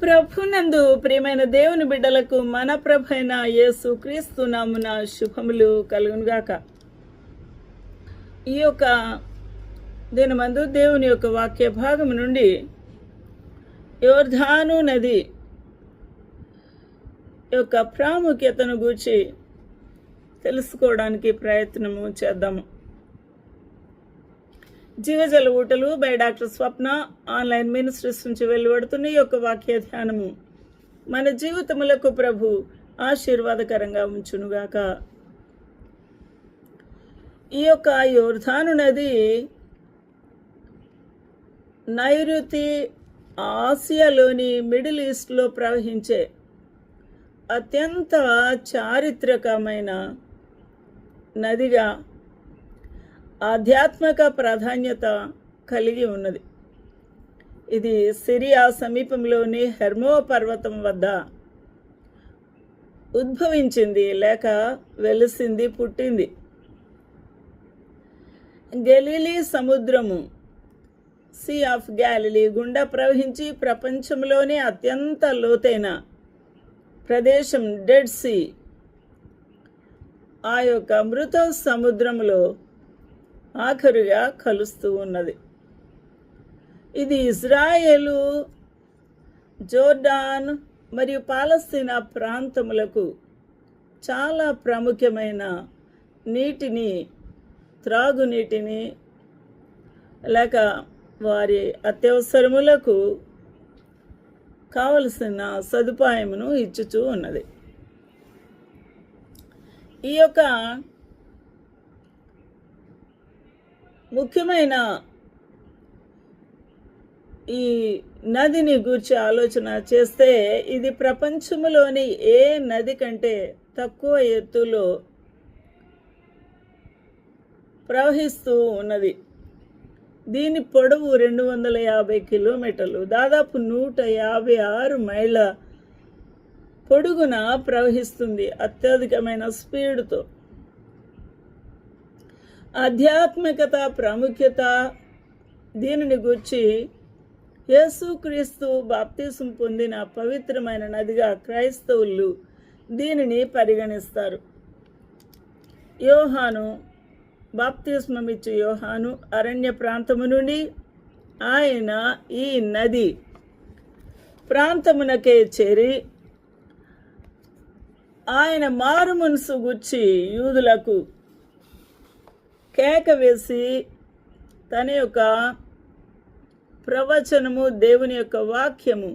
ప్రభునందు ప్రియమైన దేవుని బిడ్డలకు మన ప్రభైన యేసు క్రీస్తు నామున శుభములు కలుగునుగాక. ఈ యొక్క దినమందు దేవుని యొక్క వాక్య భాగం నుండి యోర్దాను నది యొక్క ప్రాముఖ్యతను గూర్చి తెలుసుకోవడానికి ప్రయత్నము చేద్దాము. జీవజల ఊటలు by doctor Swapna online ministries నుంచి వెలువడుతున్న ఈ యొక్క వాక్య ధ్యానము మన జీవితములకు ప్రభు ఆశీర్వాదకరంగా ఉంచునుగాక. ఈ యొక్క యోర్దాను నది నైరుతి ఆసియాలోని మిడిల్ ఈస్ట్లో ప్రవహించే అత్యంత చారిత్రకమైన నదిగా ఆధ్యాత్మిక ప్రాధాన్యత కలిగి ఉన్నది. ఇది సిరియా సమీపంలోని హెర్మో పర్వతం వద్ద ఉద్భవించింది లేక వెలిసింది, పుట్టింది. గలిలీ సముద్రము సీ ఆఫ్ గ్యాలిలీ గుండా ప్రవహించి ప్రపంచంలోనే అత్యంత లోతైన ప్రదేశం డెడ్ సీ ఆ యొక్క మృత సముద్రంలో ఆఖరుగా కలుస్తూ ఉన్నది. ఇది ఇజ్రాయేలు, జోర్డాన్ మరియు పాలస్తీనా ప్రాంతములకు చాలా ప్రాముఖ్యమైన నీటిని, త్రాగునీటిని లేక వారి అత్యవసరములకు కావలసిన సదుపాయమును ఇచ్చుచూ ఉన్నది. ఈ యొక్క ముఖ్యమైన ఈ నదిని గూర్చి ఆలోచన చేస్తే ఇది ప్రపంచంలోని ఏ నది కంటే తక్కువ ఎత్తులో ప్రవహిస్తూ ఉన్నది. దీని పొడవు 250 కిలోమీటర్లు, దాదాపు 156 మైళ్ళ పొడుగున ప్రవహిస్తుంది అత్యధికమైన స్పీడ్తో. ఆధ్యాత్మికత ప్రాముఖ్యత దీనిని గూర్చి యేసుక్రీస్తు బాప్తిసం పొందిన పవిత్రమైన నదిగా క్రైస్తవులు దీనిని పరిగణిస్తారు. యోహాను, బాప్తిస్మమిచ్చు యోహాను అరణ్య ప్రాంతము నుండి ఆయన ఈ నది ప్రాంతమునకే చేరి ఆయన మారు మనసు గూర్చి యూదులకు కేక వేసి తన యొక్క ప్రవచనము, దేవుని యొక్క వాక్యము